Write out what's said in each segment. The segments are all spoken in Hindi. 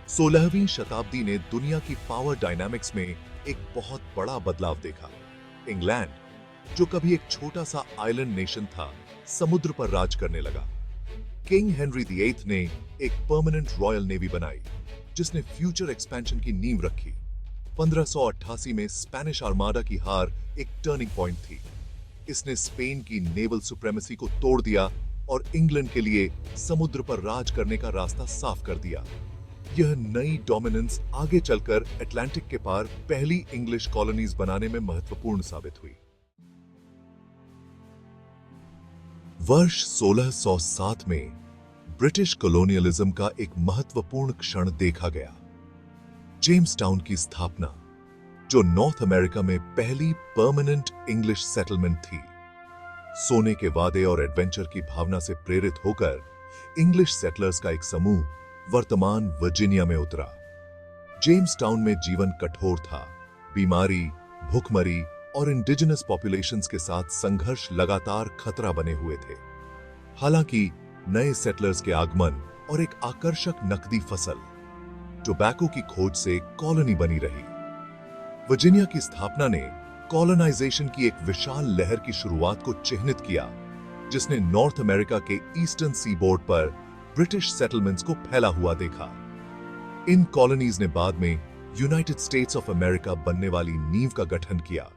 16वीं शताब्दी ने दुनिया की पावर डायनामिक्स में एक बहुत बड़ा बदलाव देखा। इंग्लैंड, जो कभी एक छोटा सा आइलैंड नेशन था, समुद्र पर राज करने लगा। किंग हेनरी VIII ने एक परमानेंट रॉयल नेवी बनाई, जिसने फ्यूचर एक्सपेंशन की नींव रखी। 1588 में स्पेनिश आर्माडा की हार एक टर्निंग पॉइंट थी। इसने स्पेन की नेवल सुप्रेमेसी को तोड़ दिया और इंग्लैंड के लिए समुद्र पर राज करने का रास्ता साफ कर दिया। यह नई डोमिनेंस आगे चलकर अटलांटिक के पार पहली इंग्लिश कॉलोनीज बनाने में महत्वपूर्ण साबित हुई। वर्ष 1607 में ब्रिटिश कॉलोनियलिज्म का एक महत्वपूर्ण क्षण देखा गया। जेम्स टाउन की स्थापना, जो नॉर्थ अमेरिका में पहली परमानेंट इंग्लिश सेटलमेंट थी। सोने के वादे और एडवेंचर की भावना से प्रेरित होकर इंग्लिश सेटलर्स का एक समूह वर्तमान वर्जीनिया में उतरा। जेम्स टाउन में जीवन कठोर था। बीमारी, भूखमरी और इंडिजिनस पॉपुलेशंस के साथ संघर्ष लगातार खतरा बने हुए थे। हालांकि नए सेटलर्स के आगमन और एक आकर्षक नकदी फसल, टोबैको की खोज से कॉलोनी बनी रही। वर्जीनिया की स्थापना ने कॉलोनाइजेशन की एक विशाल लहर की शुरुआत को चिह्नित किया, जिसने नॉर्थ अमेरिका के ईस्टर्न सीबोर्ड पर ब्रिटिश सेटलमेंट्स को फैला हुआ देखा। इन कॉलोनीज ने बाद में यूनाइटेड स्टेट्स ऑफ अमेरिका बनने वाली नींव का गठन किया।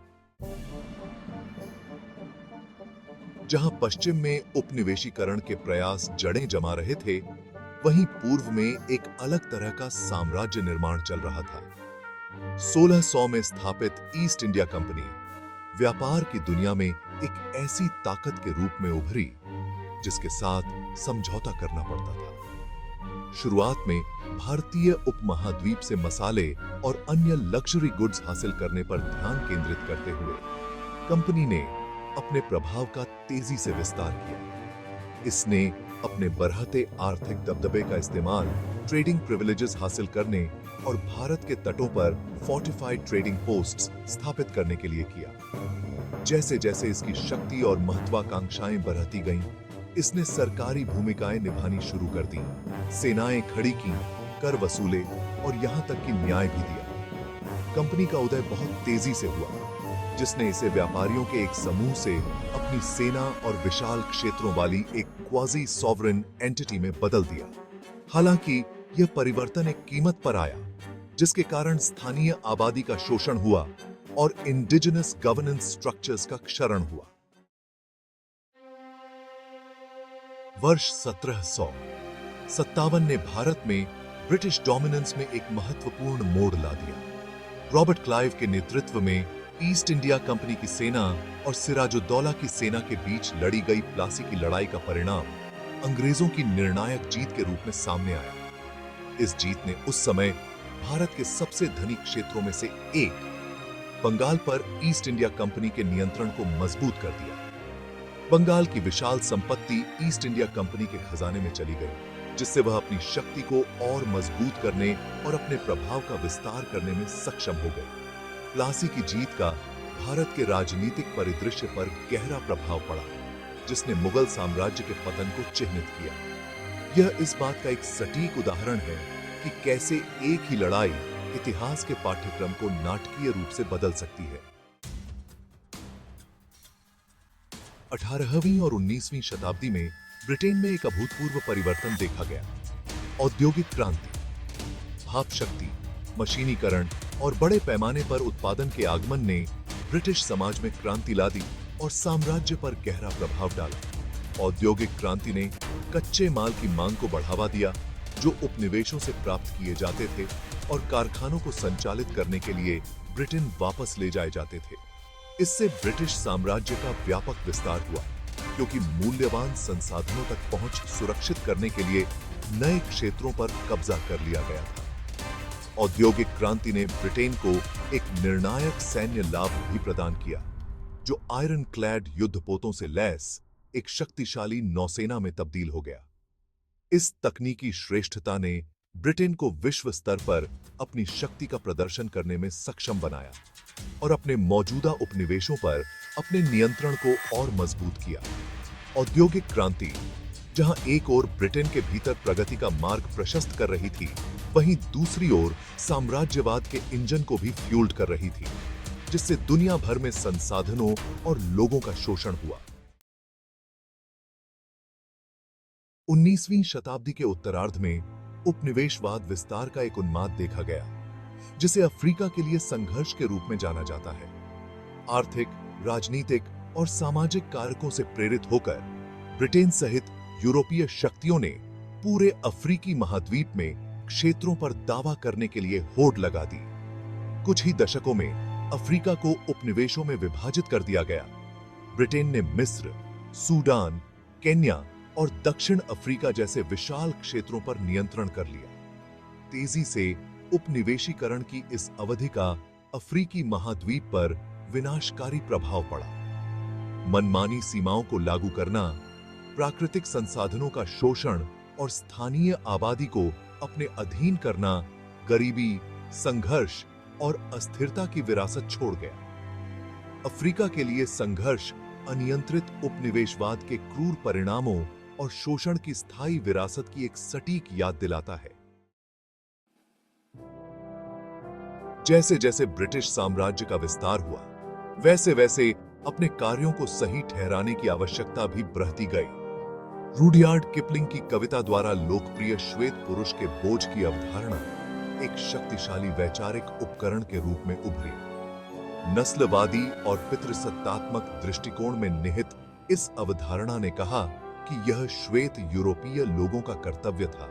जहां पश्चिम में उपनिवेशीकरण के प्रयास जड़ें जमा रहे थे, वहीं पूर्व में एक अलग तरह का साम्राज्य निर्माण चल रहा था। 1600 में स्थापित ईस्ट इंडिया कंपनी व्यापार की दुनिया में एक ऐसी ताकत के रूप में उभरी, जिसके साथ समझौता करना पड़ता था। शुरुआत में भारतीय उपमहाद्वीप से मसाले और अन्य लग्जरी गुड्स हासिल करने पर ध्यान केंद्रित करते हुए कंपनी ने अपने प्रभाव का तेजी से विस्तार किया। इसने अपने बढ़ते आर्थिक दबदबे का इस्तेमाल ट्रेडिंग प्रिविलेजेस हासिल करने और भारत के तटों पर फोर्टिफाइड ट्रेडिंग पोस्ट्स स्थापित करने के लिए किया। जैसे जैसे इसकी शक्ति और महत्वाकांक्षाएं बढ़ती गईं, इसने सरकारी भूमिकाएं निभानी शुरू कर दी, सेनाएं खड़ी की, कर वसूले और यहां तक कि न्याय भी दिया। कंपनी का उदय बहुत तेजी से हुआ, जिसने इसे व्यापारियों के एक समूह से अपनी सेना और विशाल क्षेत्रों वाली एक क्वाजी सॉवरेन एंटिटी में बदल दिया। हालांकि यह परिवर्तन एक कीमत पर आया, जिसके कारण स्थानीय आबादी का शोषण हुआ और इंडिजिनस गवर्नेंस स्ट्रक्चर्स का क्षरण हुआ। वर्ष 1757 ने भारत में ब्रिटिश डोमिनेंस में एक महत्वपूर्ण मोड़ ला दिया। रॉबर्ट क्लाइव के नेतृत्व में ईस्ट इंडिया कंपनी की सेना और सिराजुद्दौला की सेना के बीच लड़ी गई प्लासी की लड़ाई का परिणाम अंग्रेजों की निर्णायक जीत के रूप में सामने आया। इस जीत ने उस समय भारत के सबसे धनी क्षेत्रों में से एक, बंगाल पर ईस्ट इंडिया कंपनी के नियंत्रण को मजबूत कर दिया। बंगाल की विशाल संपत्ति ईस्ट इंडिया कंपनी के खजाने में चली गई, जिससे वह अपनी शक्ति को और मजबूत करने और अपने प्रभाव का विस्तार करने में सक्षम हो गई। प्लासी की जीत का भारत के राजनीतिक परिदृश्य पर गहरा प्रभाव पड़ा, जिसने मुगल साम्राज्य के पतन को चिह्नित किया। यह इस बात का एक सटीक उदाहरण है कि कैसे एक ही लड़ाई इतिहास के पाठ्यक्रम को नाटकीय रूप से बदल सकती है। 18वीं और 19वीं शताब्दी में ब्रिटेन में एक अभूतपूर्व परिवर्तन देखा गया। औद्योगिक क्रांति, भाप शक्ति, मशीनीकरण और बड़े पैमाने पर उत्पादन के आगमन ने ब्रिटिश समाज में क्रांति ला दी और साम्राज्य पर गहरा प्रभाव डाला। औद्योगिक क्रांति ने कच्चे माल की मांग को बढ़ावा दिया, जो उपनिवेशों से प्राप्त किए जाते थे और कारखानों को संचालित करने के लिए ब्रिटेन वापस ले जाए जाते थे। इससे ब्रिटिश साम्राज्य का व्यापक विस्तार हुआ, क्योंकि मूल्यवान संसाधनों तक पहुंच सुरक्षित करने के लिए नए क्षेत्रों पर कब्जा कर लिया गया था। औद्योगिक क्रांति ने ब्रिटेन को एक निर्णायक सैन्य लाभ भी प्रदान किया, जो आयरन क्लैड युद्धपोतों से लैस एक शक्तिशाली नौसेना में तब्दील हो गया। इस तकनीकी श्रेष्ठता ने ब्रिटेन को विश्व स्तर पर अपनी शक्ति का प्रदर्शन करने में सक्षम बनाया और अपने मौजूदा उपनिवेशों पर अपने नियंत्रण को और मजबूत किया। औद्योगिक क्रांति जहां एक ओर ब्रिटेन के भीतर प्रगति का मार्ग प्रशस्त कर रही थी, वहीं दूसरी ओर साम्राज्यवाद के इंजन को भी फ्यूल्ड कर रही थी, जिससे दुनिया भर में संसाधनों और लोगों का शोषण हुआ। 19वीं शताब्दी के उत्तरार्ध में उपनिवेशवाद विस्तार का एक उन्माद देखा गया, जिसे अफ्रीका के लिए संघर्ष के रूप में जाना जाता है। आर्थिक, राजनीतिक और सामाजिक कारकों से प्रेरित होकर ब्रिटेन सहित यूरोपीय शक्तियों ने पूरे अफ्रीकी महाद्वीप में क्षेत्रों पर दावा करने के लिए होड़ लगा दी। कुछ ही दशकों में अफ्रीका को उपनिवेशों में विभाजित कर दिया गया। ब्रिटेन ने मिस्र, सूडान, केन्या और दक्षिण अफ्रीका जैसे विशाल क्षेत्रों पर नियंत्रण कर लिया। तेजी से उपनिवेशीकरण की इस अवधि का अफ्रीकी महाद्वीप पर विनाशकारी प्रभाव पड़ा। मनमानी सीमाओं को लागू करना, प्राकृतिक संसाधनों का शोषण और स्थानीय आबादी को अपने अधीन करना गरीबी, संघर्ष और अस्थिरता की विरासत छोड़ गया। अफ्रीका के लिए संघर्ष अनियंत्रित उपनिवेशवाद के क्रूर परिणामों और शोषण की स्थायी विरासत की एक सटीक याद दिलाता है। जैसे जैसे ब्रिटिश साम्राज्य का विस्तार हुआ, वैसे वैसे अपने कार्यों को सही ठहराने की आवश्यकता भी बढ़ती गई। रूडयार्ड किपलिंग की कविता द्वारा लोकप्रिय श्वेत पुरुष के बोझ की अवधारणा एक शक्तिशाली वैचारिक उपकरण के रूप में उभरी। नस्लवादी और पितृसत्तात्मक दृष्टिकोण में निहित इस अवधारणा ने कहा कि यह श्वेत यूरोपीय लोगों का कर्तव्य था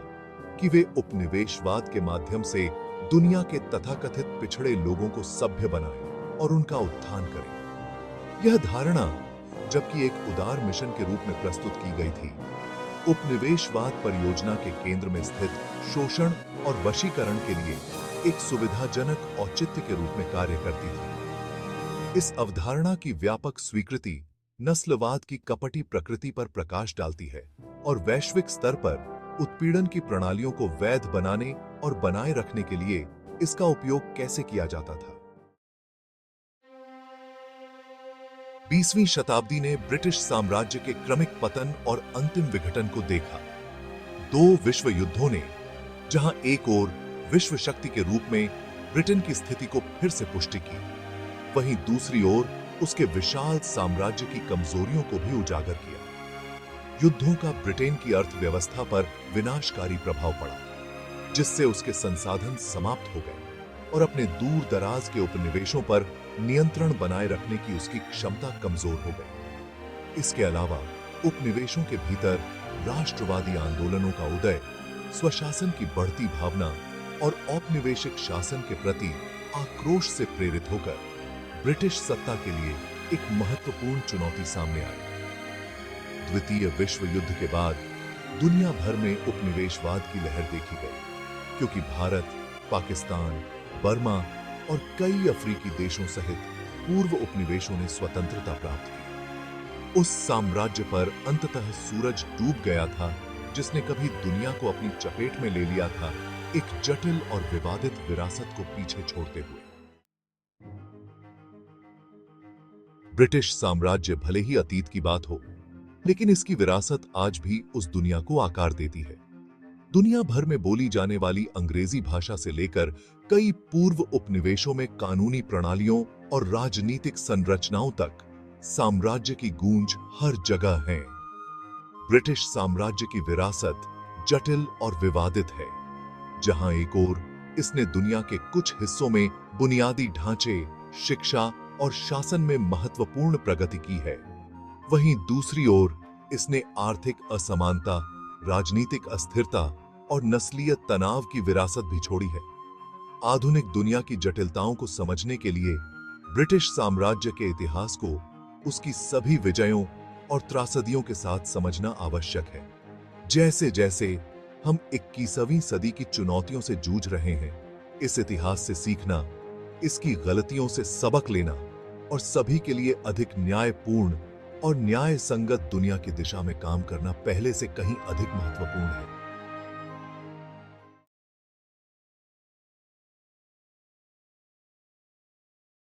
कि वे उपनिवेशवाद के माध्यम से दुनिया के तथाकथित पिछड़े लोगों को सभ्य बनाएं और उनका उत्थान करें। यह धारणा, जबकि एक उदार मिशन के रूप में प्रस्तुत की गई थी, उपनिवेशवाद परियोजना के केंद्र में स्थित शोषण और वशीकरण के लिए एक सुविधाजनक औचित्य के रूप में कार्य करती थी। इस अवधारणा की व्यापक स्वीकृति नस्लवाद की कपटी प्रकृति पर प्रकाश डालती है और वैश्विक स्तर पर उत्पीड़न की प्रणालियों को वैध बनाने और बनाए रखने के लिए इसका उपयोग कैसे किया जाता था। 20वीं शताब्दी ने ब्रिटिश साम्राज्य के क्रमिक पतन और अंतिम विघटन को देखा। दो विश्व युद्धों ने, जहां एक ओर विश्व शक्ति के रूप में ब्रिटेन की स्थिति को फिर से पुष्टि की, वहीं दूसरी ओर उसके विशाल साम्राज्य की कमजोरियों को भी उजागर किया। युद्धों का ब्रिटेन की अर्थव्यवस्था पर विनाशकारी प्रभाव पड़ा, जिससे उसके संसाधन समाप्त हो गए और अपने दूर दराज के उपनिवेशों पर नियंत्रण बनाए रखने की उसकी क्षमता कमजोर हो गई। इसके अलावा उपनिवेशों के भीतर राष्ट्रवादी आंदोलनों का उदय, स्वशासन की बढ़ती भावना और औपनिवेशिक शासन के प्रति आक्रोश से प्रेरित होकर ब्रिटिश सत्ता के लिए एक महत्वपूर्ण चुनौती सामने आई। द्वितीय विश्व युद्ध के बाद दुनिया भर में उपनिवेशवाद की लहर देखी गई, क्योंकि भारत, पाकिस्तान, बर्मा और कई अफ्रीकी देशों सहित पूर्व उपनिवेशों ने स्वतंत्रता प्राप्त की। उस साम्राज्य पर अंततः सूरज डूब गया था, जिसने कभी दुनिया को अपनी चपेट में ले लिया था, एक जटिल और विवादित विरासत को पीछे छोड़ते हुए। ब्रिटिश साम्राज्य भले ही अतीत की बात हो, लेकिन इसकी विरासत आज भी उस दुनिया को आकार देती है। दुनिया भर में बोली जाने वाली अंग्रेजी भाषा से लेकर कई पूर्व उपनिवेशों में कानूनी प्रणालियों और राजनीतिक संरचनाओं तक साम्राज्य की गूंज हर जगह है। ब्रिटिश साम्राज्य की विरासत जटिल और विवादित है। जहां एक ओर इसने दुनिया के कुछ हिस्सों में बुनियादी ढांचे, शिक्षा और शासन में महत्वपूर्ण प्रगति की है, वहीं दूसरी ओर इसने आर्थिक असमानता, राजनीतिक अस्थिरता और नस्लीय तनाव की विरासत भी छोड़ी है। आधुनिक दुनिया की जटिलताओं को समझने के लिए ब्रिटिश साम्राज्य के इतिहास को उसकी सभी विजयों और त्रासदियों के साथ समझना आवश्यक है। जैसे जैसे हम 21वीं सदी की चुनौतियों से जूझ रहे हैं, इस इतिहास से सीखना, इसकी गलतियों से सबक लेना और सभी के लिए अधिक न्यायपूर्ण और न्याय संगत दुनिया की दिशा में काम करना पहले से कहीं अधिक महत्वपूर्ण है।